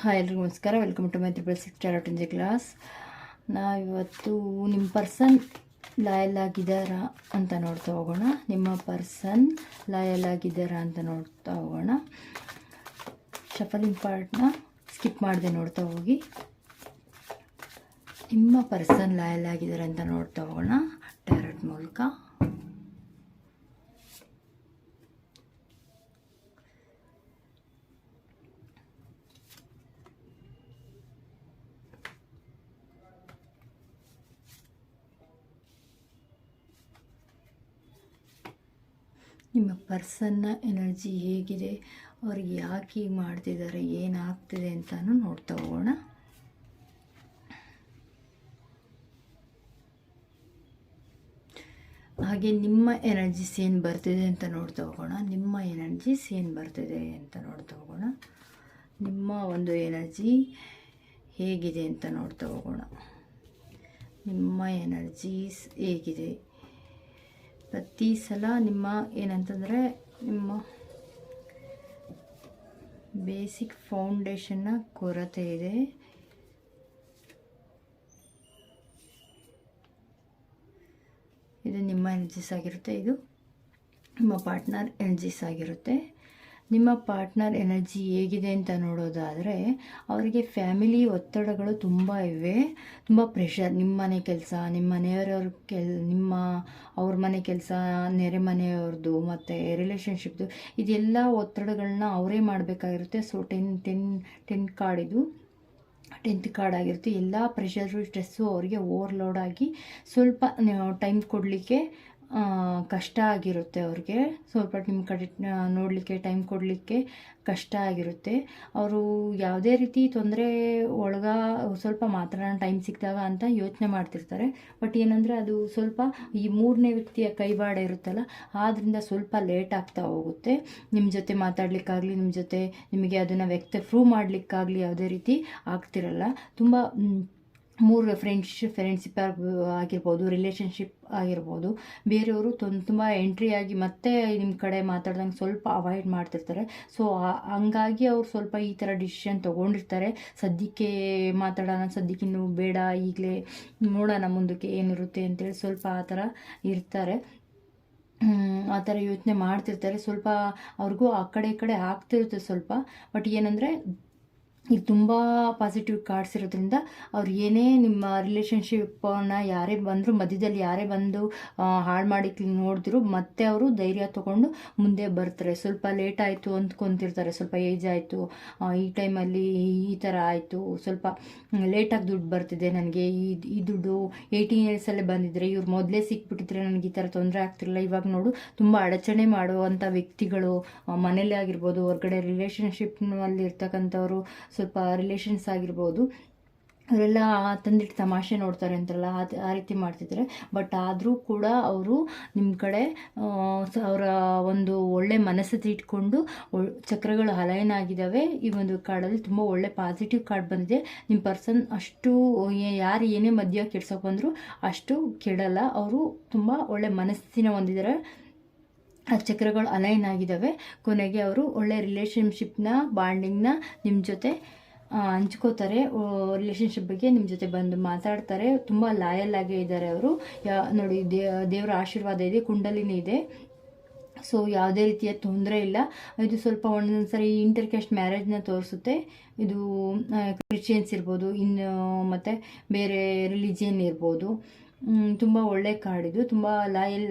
Hi ಎಲ್ರಿಗೂ ನಮಸ್ಕಾರ. Welcome to my 666 tarot angel class. ನಾವಿವತ್ತು ನಿಮ್ಮ ಪರ್ಸನ್ ಲಾಯಲ್ ಆಗಿದ್ದಾರಾ ಅಂತ ನೋಡ್ತಾ ಹೋಗೋಣ. ನಿಮ್ಮ ಪರ್ಸನ್ ಲಾಯಲ್ ಆಗಿದ್ದಾರಾ ಅಂತ ನೋಡ್ತಾ ಹೋಗೋಣ. ಶಫಲಿಂಗ್ ಪಾರ್ಟ್ನ ಸ್ಕಿಪ್ ಮಾಡದೆ ನೋಡ್ತಾ ಹೋಗಿ. ನಿಮ್ಮ ಪರ್ಸನ್ ಲಾಯಲ್ ಆಗಿದ್ದಾರೆ ಅಂತ ನೋಡ್ತಾ ಹೋಗೋಣ ಟಾರಟ್ ಮೂಲಕ. ನಿಮ್ಮ ಪರ್ಸನ್ನ ಎನರ್ಜಿ ಹೇಗಿದೆ, ಅವ್ರಿಗೆ ಯಾಕೆ ಹೀಗೆ ಮಾಡ್ತಿದ್ದಾರೆ, ಏನಾಗ್ತಿದೆ ಅಂತಲೂ ನೋಡ್ತಾ ಹೋಗೋಣ. ಹಾಗೆ ನಿಮ್ಮ ಎನರ್ಜಿಸ್ ಏನು ಬರ್ತಿದೆ ಅಂತ ನೋಡ್ತಾ ಹೋಗೋಣ. ನಿಮ್ಮ ಎನರ್ಜಿಸ್ ಏನು ಬರ್ತಿದೆ ಅಂತ ನೋಡ್ತಾ ಹೋಗೋಣ. ನಿಮ್ಮ ಒಂದು ಎನರ್ಜಿ ಹೇಗಿದೆ ಅಂತ ನೋಡ್ತಾ ಹೋಗೋಣ. ನಿಮ್ಮ ಎನರ್ಜೀಸ್ ಹೇಗಿದೆ ಪ್ರತಿ ಸಲ ನಿಮ್ಮ ಏನಂತಂದರೆ ನಿಮ್ಮ ಬೇಸಿಕ್ ಫೌಂಡೇಶನ್ನ ಕೊರತೆ ಇದೆ. ಇದು ನಿಮ್ಮ ಎನರ್ಜೀಸ್ ಆಗಿರುತ್ತೆ. ಇದು ನಿಮ್ಮ ಪಾರ್ಟ್ನರ್ ಎನರ್ಜೀಸ್ ಆಗಿರುತ್ತೆ. ನಿಮ್ಮ ಪಾರ್ಟ್ನರ್ ಎನರ್ಜಿ ಹೇಗಿದೆ ಅಂತ ನೋಡೋದಾದರೆ, ಅವರಿಗೆ ಫ್ಯಾಮಿಲಿ ಒತ್ತಡಗಳು ತುಂಬ ಇವೆ, ತುಂಬ ಪ್ರೆಷರ್. ನಿಮ್ಮ ಮನೆ ಕೆಲಸ, ನಿಮ್ಮ ಮನೆಯವರವ್ರ ಅವ್ರ ಮನೆ ಕೆಲಸ, ನೆರೆ ಮನೆಯವ್ರದ್ದು ಮತ್ತು ರಿಲೇಷನ್ಶಿಪ್ದು, ಇದೆಲ್ಲ ಒತ್ತಡಗಳನ್ನ ಅವರೇ ಮಾಡಬೇಕಾಗಿರುತ್ತೆ. ಸೊ ಟೆಂತ್ ಕಾರ್ಡ್ ಇದು 10th ಕಾರ್ಡ್ ಆಗಿರುತ್ತೆ. ಎಲ್ಲ ಪ್ರೆಷರು ಸ್ಟ್ರೆಸ್ಸು ಅವರಿಗೆ ಓವರ್ಲೋಡ್ ಆಗಿ ಸ್ವಲ್ಪ ಟೈಮ್ ಕೊಡಲಿಕ್ಕೆ ಕಷ್ಟ ಆಗಿರುತ್ತೆ. ಅವ್ರಿಗೆ ಸ್ವಲ್ಪ ನಿಮ್ಮ ಕಡೆ ನೋಡಲಿಕ್ಕೆ, ಟೈಮ್ ಕೊಡಲಿಕ್ಕೆ ಕಷ್ಟ ಆಗಿರುತ್ತೆ. ಅವರು ಯಾವುದೇ ರೀತಿ ತೊಂದರೆ ಸ್ವಲ್ಪ ಮಾತಾಡೋಣ ಟೈಮ್ ಸಿಕ್ಕಿದಾಗ ಅಂತ ಯೋಚನೆ ಮಾಡ್ತಿರ್ತಾರೆ. ಬಟ್ ಏನಂದರೆ ಅದು ಸ್ವಲ್ಪ ಈ ಮೂರನೇ ವ್ಯಕ್ತಿಯ ಕೈವಾಡ ಇರುತ್ತಲ್ಲ, ಆದ್ದರಿಂದ ಸ್ವಲ್ಪ ಲೇಟ್ ಆಗ್ತಾ ಹೋಗುತ್ತೆ. ನಿಮ್ಮ ಜೊತೆ ಮಾತಾಡಲಿಕ್ಕಾಗಲಿ, ನಿಮ್ಮ ಜೊತೆ ನಿಮಗೆ ಅದನ್ನು ಪ್ರೂವ್ ಮಾಡಲಿಕ್ಕಾಗಲಿ ಯಾವುದೇ ರೀತಿ ಆಗ್ತಿರಲ್ಲ. ತುಂಬ ಮೂರು ಫ್ರೆಂಡ್ಶಿಪ್ ಆಗಿರ್ಬೋದು, ರಿಲೇಷನ್ಶಿಪ್ ಆಗಿರ್ಬೋದು, ಬೇರೆಯವರು ತುಂಬ ಎಂಟ್ರಿ ಆಗಿ ಮತ್ತೆ ನಿಮ್ಮ ಕಡೆ ಮಾತಾಡ್ದಂಗೆ ಸ್ವಲ್ಪ ಅವಾಯ್ಡ್ ಮಾಡ್ತಿರ್ತಾರೆ. ಸೊ ಹಂಗಾಗಿ ಅವ್ರು ಸ್ವಲ್ಪ ಈ ಥರ ಡಿಸಿಷನ್ ತೊಗೊಂಡಿರ್ತಾರೆ. ಸದ್ಯಕ್ಕೆ ಮಾತಾಡೋಣ, ಸದ್ಯಕ್ಕಿನ್ನೂ ಬೇಡ, ಈಗಲೇ ನೋಡೋಣ ಮುಂದಕ್ಕೆ ಏನಿರುತ್ತೆ ಅಂತೇಳಿ ಸ್ವಲ್ಪ ಆ ಥರ ಇರ್ತಾರೆ. ಆ ಥರ ಯೋಚನೆ ಮಾಡ್ತಿರ್ತಾರೆ. ಸ್ವಲ್ಪ ಅವ್ರಿಗೂ ಆ ಕಡೆ ಈ ಕಡೆ ಆಗ್ತಿರುತ್ತೆ ಸ್ವಲ್ಪ. ಬಟ್ ಏನಂದರೆ ಈಗ ತುಂಬ ಪಾಸಿಟಿವ್ ಕಾರ್ಡ್ಸ್ ಇರೋದ್ರಿಂದ ಅವ್ರು ಏನೇ ನಿಮ್ಮ ರಿಲೇಷನ್ಶಿಪ್ಪನ್ನು ಯಾರೇ ಬಂದರೂ, ಮಧ್ಯದಲ್ಲಿ ಯಾರೇ ಬಂದು ಹಾಳು ಮಾಡಿಕ್ಕೆ ನೋಡಿದ್ರು ಮತ್ತೆ ಅವರು ಧೈರ್ಯ ತೊಗೊಂಡು ಮುಂದೆ ಬರ್ತಾರೆ. ಸ್ವಲ್ಪ ಲೇಟ್ ಆಯಿತು ಅಂದ್ಕೊತಿರ್ತಾರೆ, ಸ್ವಲ್ಪ ಏಜ್ ಆಯಿತು, ಈ ಟೈಮಲ್ಲಿ ಈ ಥರ ಆಯಿತು, ಸ್ವಲ್ಪ ಲೇಟಾಗಿ ದುಡ್ಡು ಬರ್ತಿದೆ ನನಗೆ, ಈ ದುಡ್ಡು 18 ಇಯರ್ಸಲ್ಲೇ ಬಂದಿದ್ರೆ, ಇವ್ರು ಮೊದಲೇ ಸಿಕ್ಬಿಟ್ಟಿದ್ರೆ ನನಗೆ ಈ ಥರ ತೊಂದರೆ ಆಗ್ತಿರಲಿಲ್ಲ. ಇವಾಗ ನೋಡು ತುಂಬ ಅಡಚಣೆ ಮಾಡುವಂಥ ವ್ಯಕ್ತಿಗಳು ಮನೇಲಿ ಆಗಿರ್ಬೋದು, ಹೊರಗಡೆ ರಿಲೇಷನ್ಶಿಪ್ನಲ್ಲಿ ಇರ್ತಕ್ಕಂಥವ್ರು, ಸ್ವಲ್ಪ ರಿಲೇಷನ್ಸ್ ಆಗಿರ್ಬೋದು, ಅವರೆಲ್ಲ ತಂದಿಟ್ಟು ತಮಾಷೆ ನೋಡ್ತಾರೆ ಅಂತಾರಲ್ಲ, ಆ ರೀತಿ ಮಾಡ್ತಿದ್ದಾರೆ. ಬಟ್ ಆದರೂ ಕೂಡ ಅವರು ನಿಮ್ಮ ಕಡೆ ಅವರ ಒಂದು ಒಳ್ಳೆ ಮನಸ್ಥಿತಿ ಇಟ್ಕೊಂಡು ಚಕ್ರಗಳು ಅಲೈನ್ ಆಗಿದ್ದಾವೆ. ಈ ಒಂದು ಕಾರ್ಡಲ್ಲಿ ತುಂಬ ಒಳ್ಳೆ ಪಾಸಿಟಿವ್ ಕಾರ್ಡ್ ಬಂದಿದೆ. ನಿಮ್ಮ ಪರ್ಸನ್ ಅಷ್ಟು ಯಾರು ಏನೇ ಮಧ್ಯ ಕೆಡ್ಸೋಕೆ ಬಂದರೂ ಅಷ್ಟು ಕೆಡಲ್ಲ. ಅವರು ತುಂಬ ಒಳ್ಳೆ ಮನಸ್ಥಿತಿನ ಹೊಂದಿದ್ದಾರೆ. ಆ ಚಕ್ರಗಳು ಅಲೈನ್ ಆಗಿದ್ದಾವೆ. ಕೊನೆಗೆ ಅವರು ಒಳ್ಳೆ ರಿಲೇಷನ್ಶಿಪ್ನ ಬಾಂಡಿಂಗ್ನ ನಿಮ್ಮ ಜೊತೆ ಹಂಚ್ಕೋತಾರೆ. ರಿಲೇಷನ್ಶಿಪ್ ಬಗ್ಗೆ ನಿಮ್ಮ ಜೊತೆ ಬಂದು ಮಾತಾಡ್ತಾರೆ. ತುಂಬ ಲಾಯಲ್ ಆಗೇ ಇದ್ದಾರೆ ಅವರು. ನೋಡಿ, ದೇವರ ಆಶೀರ್ವಾದ ಇದೆ, ಕುಂಡಲಿನಿ ಇದೆ. ಸೊ ಯಾವುದೇ ರೀತಿಯ ತೊಂದರೆ ಇಲ್ಲ. ಇದು ಸ್ವಲ್ಪ ಒಂದೊಂದ್ಸರಿ ಇಂಟರ್ ಕ್ಯಾಸ್ಟ್ ಮ್ಯಾರೇಜ್ನ ತೋರಿಸುತ್ತೆ. ಇದು ಕ್ರಿಶ್ಚಿಯನ್ಸ್ ಇರ್ಬೋದು, ಮತ್ತು ಬೇರೆ ರಿಲಿಜಿಯನ್ ಇರ್ಬೋದು. ತುಂಬ ಒಳ್ಳೆ ಕಾರ್ಡ್ ಇದು. ತುಂಬ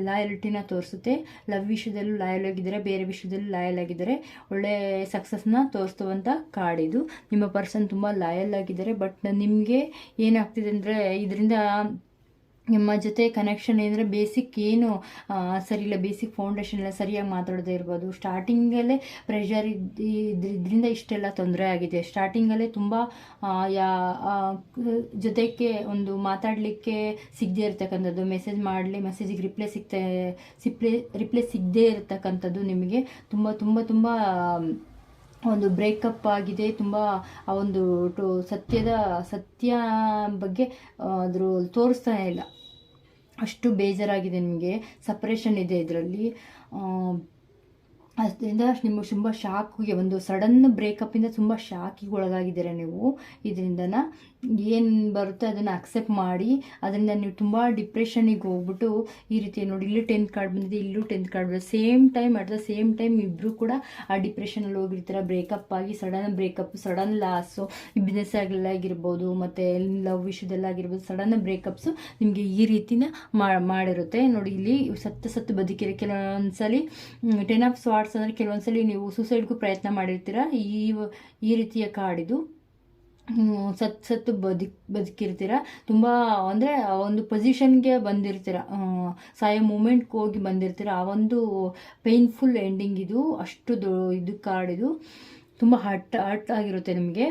ಲಾಯಲ್ಟಿನ ತೋರಿಸುತ್ತೆ. ಲವ್ ವಿಷಯದಲ್ಲೂ ಲಾಯಲ್ ಆಗಿದ್ದಾರೆ, ಬೇರೆ ವಿಷಯದಲ್ಲೂ ಲಾಯಲ್ ಆಗಿದ್ದಾರೆ. ಒಳ್ಳೆ ಸಕ್ಸಸ್ನ ತೋರಿಸುವಂಥ ಕಾರ್ಡ್ ಇದು. ನಿಮ್ಮ ಪರ್ಸನ್ ತುಂಬ ಲಾಯಲ್ ಆಗಿದ್ದಾರೆ. ಬಟ್ ನಿಮಗೆ ಏನಾಗ್ತಿದೆ ಅಂದರೆ, ಇದರಿಂದ ನಿಮ್ಮ ಜೊತೆ ಕನೆಕ್ಷನ್ ಏನಂದರೆ ಬೇಸಿಕ್ ಏನು ಸರಿ ಇಲ್ಲ, ಬೇಸಿಕ್ ಫೌಂಡೇಶನ್ ಎಲ್ಲ ಸರಿಯಾಗಿ ಮಾತಾಡೋದೇ ಇರ್ಬೋದು. ಸ್ಟಾರ್ಟಿಂಗಲ್ಲೇ ಪ್ರೆಷರ್ ಇದರಿಂದ ಇಷ್ಟೆಲ್ಲ ತೊಂದರೆ ಆಗಿದೆ. ಸ್ಟಾರ್ಟಿಂಗಲ್ಲೇ ತುಂಬ ಜೊತೆಗೆ ಒಂದು ಮಾತಾಡಲಿಕ್ಕೆ ಸಿಗದೇ ಇರ್ತಕ್ಕಂಥದ್ದು, ಮೆಸೇಜಿಗೆ ರಿಪ್ಲೈ ಸಿಗದೇ ಇರತಕ್ಕಂಥದ್ದು ನಿಮಗೆ ತುಂಬ ತುಂಬ ತುಂಬ ಒಂದು ಬ್ರೇಕಪ್ ಆಗಿದೆ. ತುಂಬ ಆ ಒಂದು ಸತ್ಯ ಬಗ್ಗೆ ಅದ್ರ ತೋರಿಸ್ತಾನೆ ಇಲ್ಲ. ಅಷ್ಟು ಬೇಜಾರಾಗಿದೆ ನಿಮಗೆ. ಸಪ್ರೇಷನ್ ಇದೆ ಇದರಲ್ಲಿ. ಅದರಿಂದ ನಿಮಗೆ ತುಂಬ ಶಾಕಿಗೆ, ಒಂದು ಸಡನ್ ಬ್ರೇಕಪ್ಪಿಂದ ತುಂಬ ಶಾಕಿಗೆ ಒಳಗಾಗಿದ್ದೀರ ನೀವು. ಇದರಿಂದನ ಏನು ಬರುತ್ತೆ ಅದನ್ನು ಅಕ್ಸೆಪ್ಟ್ ಮಾಡಿ, ಅದರಿಂದ ನೀವು ತುಂಬ ಡಿಪ್ರೆಷನಿಗೆ ಹೋಗ್ಬಿಟ್ಟು ಈ ರೀತಿ ನೋಡಿ, ಇಲ್ಲಿ 10th ಕಾರ್ಡ್ ಬಂದಿದೆ, ಇಲ್ಲೂ 10th ಕಾರ್ಡ್ ಬಂದಿದೆ. Same time at the same time ಇಬ್ಬರು ಕೂಡ ಆ ಡಿಪ್ರೆಷನಲ್ಲಿ ಹೋಗಿರ್ತೀರ. ಬ್ರೇಕಪ್ ಆಗಿ ಸಡನ್ ಬ್ರೇಕಪ್, ಸಡನ್ ಲಾಸು, ಈ ಬಿಸ್ನೆಸ್ ಆಗಿರ್ಬೋದು ಮತ್ತು ಲವ್ ವಿಷಯದಲ್ಲಾಗಿರ್ಬೋದು, ಸಡನ್ ಬ್ರೇಕಪ್ಸು ನಿಮಗೆ ಈ ರೀತಿನ ಮಾಡಿರುತ್ತೆ. ನೋಡಿ, ಇಲ್ಲಿ ಸತ್ತು ಬದುಕಿರಿ. ಕೆಲವೊಂದ್ಸಲಿ 10 ಆಫ್ ಸ್ವಾರ್ಡ್ಸ್ ಅಂದರೆ ಕೆಲವೊಂದ್ಸಲಿ ನೀವು ಸೂಸೈಡ್ಗೂ ಪ್ರಯತ್ನ ಮಾಡಿರ್ತೀರ. ಈ ರೀತಿಯ ಕಾರ್ಡಿದು. ಸತ್ತು ಬದುಕಿರ್ತೀರ. ತುಂಬ ಅಂದರೆ ಒಂದು ಪೊಸಿಷನ್ಗೆ ಬಂದಿರ್ತೀರ, ಸಾಯೋ ಮೂಮೆಂಟ್ಗೆ ಹೋಗಿ ಬಂದಿರ್ತೀರ. ಆ ಒಂದು ಪೇನ್ಫುಲ್ ಎಂಡಿಂಗ್ ಇದು. ಅಷ್ಟು ಇದು ಕಾರ್ಡ್ ಇದು ತುಂಬ ಹರ್ಟ್ ಆಗಿರುತ್ತೆ ನಿಮಗೆ,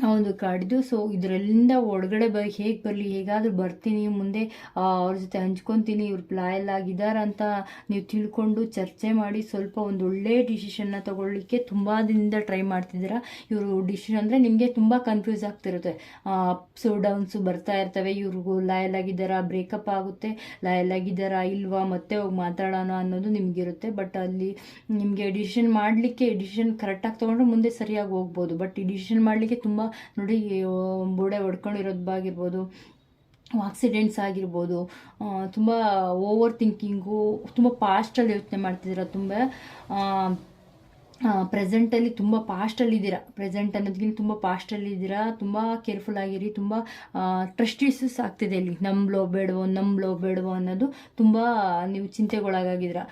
ಆ ಒಂದು ಕಾರ್ಡಿದು. ಸೊ ಇದರಲ್ಲಿಂದ ಒಳಗಡೆ ಹೇಗೆ ಬರಲಿ, ಹೇಗಾದರೂ ಬರ್ತೀನಿ ಮುಂದೆ, ಅವ್ರ ಜೊತೆ ಹಂಚ್ಕೊತೀನಿ, ಇವ್ರು ಲಾಯಲ್ ಆಗಿದ್ದಾರೆ ಅಂತ ನೀವು ತಿಳ್ಕೊಂಡು ಚರ್ಚೆ ಮಾಡಿ ಸ್ವಲ್ಪ ಒಂದು ಒಳ್ಳೆಯ ಡಿಸಿಷನ್ನ ತೊಗೊಳ್ಳಿಕ್ಕೆ ತುಂಬ ದಿನದಿಂದ ಟ್ರೈ ಮಾಡ್ತಿದ್ದೀರಾ. ಇವರು ಡಿಸಿಷನ್ ಅಂದರೆ ನಿಮಗೆ ತುಂಬ ಕನ್ಫ್ಯೂಸ್ ಆಗ್ತಿರುತ್ತೆ, ಅಪ್ಸು ಡೌನ್ಸು ಬರ್ತಾ ಇರ್ತವೆ. ಇವ್ರಿಗೂ ಲಾಯಲ್ ಆಗಿದ್ದಾರಾ, ಬ್ರೇಕಪ್ ಆಗುತ್ತೆ, ಲಾಯಲ್ ಆಗಿದ್ದಾರಾ ಇಲ್ವಾ, ಮತ್ತೆ ಹೋಗಿ ಮಾತಾಡೋಣ ಅನ್ನೋದು ನಿಮಗಿರುತ್ತೆ. ಬಟ್ ಅಲ್ಲಿ ನಿಮಗೆ ಡಿಸಿಷನ್ ಕರೆಕ್ಟಾಗಿ ತೊಗೊಂಡ್ರೆ ಮುಂದೆ ಸರಿಯಾಗಿ ಹೋಗ್ಬೋದು. ಬಟ್ ಈ ಡಿಸಿಷನ್ ಮಾಡಲಿಕ್ಕೆ ತುಂಬ ನೋಡಿ, ಬುಡೆ ಹೊಡ್ಕೊಂಡಿರೋದಾಗಿರ್ಬೋದು, ಆಕ್ಸಿಡೆಂಟ್ಸ್ ಆಗಿರ್ಬೋದು, ತುಂಬ ಓವರ್ ಥಿಂಕಿಂಗು, ತುಂಬ ಪಾಸ್ಟಲ್ಲಿ ಯೋಚನೆ ಮಾಡ್ತಿದ್ದೀರಾ. ತುಂಬ ಪ್ರೆಸೆಂಟಲ್ಲಿ ತುಂಬ ಪಾಸ್ಟಲ್ಲಿದ್ದೀರಾ. ಪ್ರೆಸೆಂಟ್ ಅನ್ನೋದಕ್ಕಿಂತ ತುಂಬ ಪಾಸ್ಟಲ್ಲಿದ್ದೀರಾ. ತುಂಬ ಕೇರ್ಫುಲ್ ಆಗಿರಿ. ತುಂಬ ಟ್ರಸ್ಟ್ ಇಶ್ಯೂಸ್ ಆಗ್ತಿದೆ ಇಲ್ಲಿ. ನಂಬ್ಲೋ ಬೇಡವೋ ಅನ್ನೋದು ತುಂಬ ನೀವು ಚಿಂತೆಗೊಳಗಾಗಿದ್ದೀರಾ,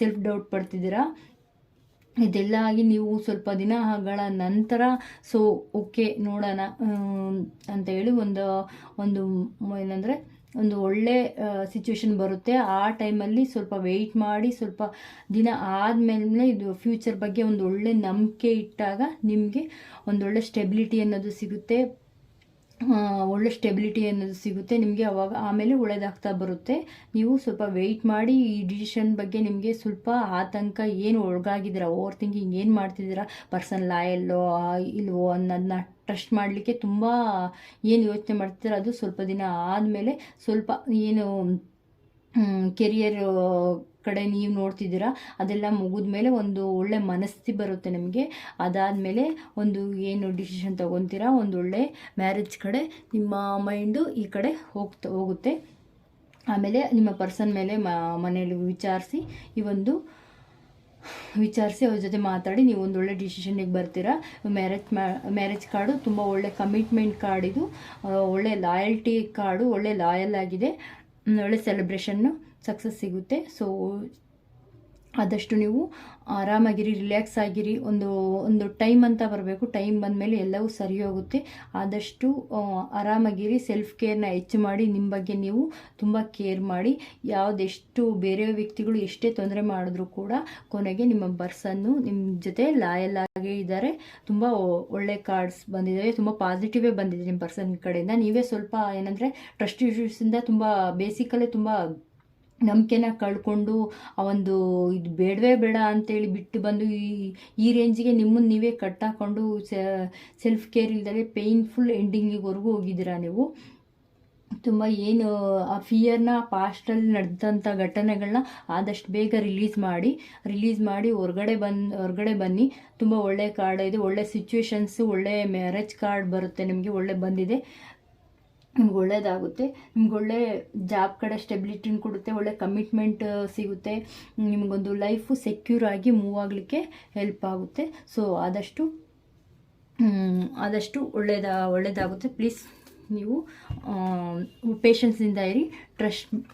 ಸೆಲ್ಫ್ ಡೌಟ್ ಪಡ್ತಿದ್ದೀರಾ. ಇದೆಲ್ಲ ಆಗಿ ನೀವು ಸ್ವಲ್ಪ ದಿನಗಳ ನಂತರ ಸೊ ಓಕೆ ನೋಡೋಣ ಅಂತ ಹೇಳಿ ಒಂದು ಏನಂದರೆ ಒಂದು ಒಳ್ಳೆ ಸಿಚುವೇಶನ್ ಬರುತ್ತೆ. ಆ ಟೈಮಲ್ಲಿ ಸ್ವಲ್ಪ ವೆಯ್ಟ್ ಮಾಡಿ, ಸ್ವಲ್ಪ ದಿನ ಆದಮೇಲೆ ಇದು ಫ್ಯೂಚರ್ ಬಗ್ಗೆ ಒಂದು ಒಳ್ಳೆ ನಂಬಿಕೆ ಇಟ್ಟಾಗ ನಿಮಗೆ ಒಂದೊಳ್ಳೆ ಸ್ಟೆಬಿಲಿಟಿ ಅನ್ನೋದು ಸಿಗುತ್ತೆ. ನಿಮಗೆ ಅವಾಗ ಆಮೇಲೆ ಒಳ್ಳೆಯದಾಗ್ತಾ ಬರುತ್ತೆ. ನೀವು ಸ್ವಲ್ಪ ವೆಯ್ಟ್ ಮಾಡಿ. ಈ ಡಿಸಿಷನ್ ಬಗ್ಗೆ ನಿಮಗೆ ಸ್ವಲ್ಪ ಆತಂಕ, ಏನು ಒಳಗಾಗಿದ್ದೀರಾ, ಓವರ್ ಥಿಂಕಿಂಗ್ ಏನು ಮಾಡ್ತಿದ್ದೀರಾ, ಪರ್ಸನ್ ಲಾಯಲ್ಲೋ ಇಲ್ವೋ ಅನ್ನೋದನ್ನ ಟ್ರಸ್ಟ್ ಮಾಡಲಿಕ್ಕೆ ತುಂಬ ಏನು ಯೋಚನೆ ಮಾಡ್ತಿದ್ದೀರಾ, ಅದು ಸ್ವಲ್ಪ ದಿನ ಆದಮೇಲೆ ಸ್ವಲ್ಪ ಏನು ಕೆರಿಯರ್ ಕಡೆ ನೀವು ನೋಡ್ತಿದ್ದೀರಾ ಅದೆಲ್ಲ ಮುಗಿದ ಮೇಲೆ ಒಂದು ಒಳ್ಳೆ ಮನಸ್ಥಿತಿ ಬರುತ್ತೆ ನಿಮಗೆ. ಅದಾದಮೇಲೆ ಒಂದು ಏನು ಡಿಸಿಷನ್ ತೊಗೊತೀರಾ, ಒಂದು ಒಳ್ಳೆ ಮ್ಯಾರೇಜ್ ಕಡೆ ನಿಮ್ಮ ಮೈಂಡು ಈ ಕಡೆ ಹೋಗುತ್ತೆ. ಆಮೇಲೆ ನಿಮ್ಮ ಪರ್ಸನ್ ಮೇಲೆ ಮನೆಯಲ್ಲಿ ವಿಚಾರಿಸಿ ಅವ್ರ ಜೊತೆ ಮಾತಾಡಿ ನೀವು ಒಂದು ಒಳ್ಳೆ ಡಿಸಿಷನ್ನಿಗೆ ಬರ್ತೀರಾ. ಮ್ಯಾರೇಜ್ ಕಾರ್ಡು ತುಂಬ ಒಳ್ಳೆ ಕಮಿಟ್ಮೆಂಟ್ ಕಾರ್ಡ್ ಇದು, ಒಳ್ಳೆ ಲಾಯಲ್ಟಿ ಕಾರ್ಡು, ಒಳ್ಳೆ ಲಾಯಲ್ ಆಗಿದೆ, ಒಳ್ಳೆ ಸೆಲೆಬ್ರೇಷನ್ನು ಸಕ್ಸಸ್ ಸಿಗುತ್ತೆ. ಸೊ ಆದಷ್ಟು ನೀವು ಆರಾಮಾಗಿರಿ, ರಿಲ್ಯಾಕ್ಸ್ ಆಗಿರಿ. ಒಂದು ಟೈಮ್ ಅಂತ ಬರಬೇಕು. ಟೈಮ್ ಬಂದಮೇಲೆ ಎಲ್ಲವೂ ಸರಿ ಹೋಗುತ್ತೆ. ಆದಷ್ಟು ಆರಾಮಾಗಿರಿ. ಸೆಲ್ಫ್ ಕೇರ್ನ ಹೆಚ್ಚು ಮಾಡಿ. ನಿಮ್ಮ ಬಗ್ಗೆ ನೀವು ತುಂಬ ಕೇರ್ ಮಾಡಿ. ಯಾವುದೆಷ್ಟು ಬೇರೆ ವ್ಯಕ್ತಿಗಳು ಎಷ್ಟೇ ತೊಂದರೆ ಮಾಡಿದ್ರು ಕೂಡ ಕೊನೆಗೆ ನಿಮ್ಮ ಪರ್ಸನ್ನು ನಿಮ್ಮ ಜೊತೆ ಲಾಯಲ್ ಆಗೇ ಇದ್ದಾರೆ. ತುಂಬ ಒಳ್ಳೆ ಕಾರ್ಡ್ಸ್ ಬಂದಿದ್ದಾವೆ, ತುಂಬ ಪಾಸಿಟಿವೇ ಬಂದಿದೆ ನಿಮ್ಮ ಪರ್ಸನ್ ಕಡೆಯಿಂದ. ನೀವೇ ಸ್ವಲ್ಪ ಏನಂದರೆ ಟ್ರಸ್ಟ್ ಇಶ್ಯೂಸಿಂದ ತುಂಬ ಬೇಸಿಕಲ್ಲೇ ತುಂಬ ನಂಬಿಕೆನ ಕಳ್ಕೊಂಡು ಆ ಒಂದು ಇದು ಬೇಡವೇ ಬೇಡ ಅಂತೇಳಿ ಬಿಟ್ಟು ಬಂದು ಈ ರೇಂಜಿಗೆ ನಿಮ್ಮನ್ನು ನೀವೇ ಕಟ್ಟಾಕೊಂಡು ಸೆಲ್ಫ್ ಕೇರ್ ಇಲ್ದಲೆ ಪೇಯ್ನ್ಫುಲ್ ಎಂಡಿಂಗಿವರೆಗೂ ಹೋಗಿದ್ದೀರಾ ನೀವು. ತುಂಬ ಏನು ಆ ಫಿಯರ್ನ ಪಾಸ್ಟಲ್ಲಿ ನಡೆದಂಥ ಘಟನೆಗಳನ್ನ ಆದಷ್ಟು ಬೇಗ ರಿಲೀಸ್ ಮಾಡಿ ಹೊರಗಡೆ ಬನ್ನಿ. ತುಂಬ ಒಳ್ಳೆ ಕಾರ್ಡ್ ಇದೆ, ಒಳ್ಳೆ ಸಿಚುವೇಶನ್ಸು, ಒಳ್ಳೆ ಮ್ಯಾರೇಜ್ ಕಾರ್ಡ್ ಬರುತ್ತೆ ನಿಮಗೆ, ಒಳ್ಳೆ ಬಂದಿದೆ. ನಿಮ್ಗೆ ಒಳ್ಳೇದಾಗುತ್ತೆ. ನಿಮ್ಗೆ ಒಳ್ಳೆ ಜಾಬ್ ಕಡೆ ಸ್ಟೆಬಿಲಿಟಿನ ಕೊಡುತ್ತೆ, ಒಳ್ಳೆ ಕಮಿಟ್ಮೆಂಟ್ ಸಿಗುತ್ತೆ. ನಿಮಗೊಂದು ಲೈಫು ಸೆಕ್ಯೂರ್ ಆಗಿ ಮೂವ್ ಆಗಲಿಕ್ಕೆ ಹೆಲ್ಪ್ ಆಗುತ್ತೆ. ಸೊ ಆದಷ್ಟು ಒಳ್ಳೆಯದಾಗುತ್ತೆ. ಪ್ಲೀಸ್ ನೀವು ಪೇಷನ್ಸಿಂದ ಇರಿ,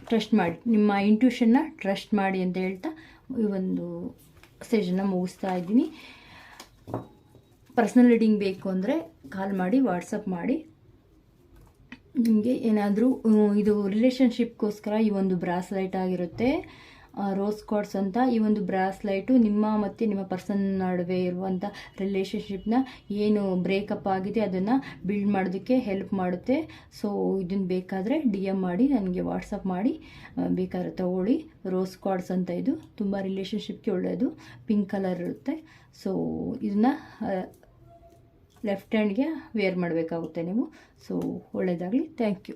ಟ್ರಸ್ಟ್ ಮಾಡಿ, ನಿಮ್ಮ ಇಂಟ್ಯೂಷನ್ನ ಟ್ರಸ್ಟ್ ಮಾಡಿ ಅಂತ ಹೇಳ್ತಾ ಈ ಒಂದು ಸ್ಟೇಜನ್ನು ಮುಗಿಸ್ತಾ ಇದ್ದೀನಿ. ಪರ್ಸನಲ್ ರೀಡಿಂಗ್ ಬೇಕು ಅಂದರೆ ಕಾಲ್ ಮಾಡಿ, ವಾಟ್ಸಪ್ ಮಾಡಿ. ನಿಮಗೆ ಏನಾದರೂ ಇದು ರಿಲೇಷನ್ಶಿಪ್ಗೋಸ್ಕರ ಈ ಒಂದು ಬ್ರಾಸ್ಲೈಟ್ ಆಗಿರುತ್ತೆ, ರೋಸ್ ಕಾರ್ಡ್ಸ್ ಅಂತ. ಈ ಒಂದು ಬ್ರಾಸ್ಲೈಟು ನಿಮ್ಮ ಮತ್ತು ನಿಮ್ಮ ಪರ್ಸನ್ ನಡುವೆ ಇರುವಂಥ ರಿಲೇಷನ್ಶಿಪ್ನ ಏನು ಬ್ರೇಕಪ್ ಆಗಿದೆ ಅದನ್ನು ಬಿಲ್ಡ್ ಮಾಡೋದಕ್ಕೆ ಹೆಲ್ಪ್ ಮಾಡುತ್ತೆ. ಸೊ ಇದನ್ನು ಬೇಕಾದರೆ DM ಮಾಡಿ, ನನಗೆ ವಾಟ್ಸಪ್ ಮಾಡಿ, ಬೇಕಾದ್ರೆ ತಗೊಳ್ಳಿ. ರೋಸ್ ಕಾರ್ಡ್ಸ್ ಅಂತ ಇದು ತುಂಬ ರಿಲೇಷನ್ಶಿಪ್ಗೆ ಒಳ್ಳೆಯದು, ಪಿಂಕ್ ಕಲರ್ ಇರುತ್ತೆ. ಸೊ ಇದನ್ನು ಲೆಫ್ಟ್ ಹ್ಯಾಂಡ್ಗೆ ವೇರ್ ಮಾಡಬೇಕಾಗುತ್ತೆ ನೀವು. ಸೊ ಒಳ್ಳೆಯದಾಗಲಿ. Thank you.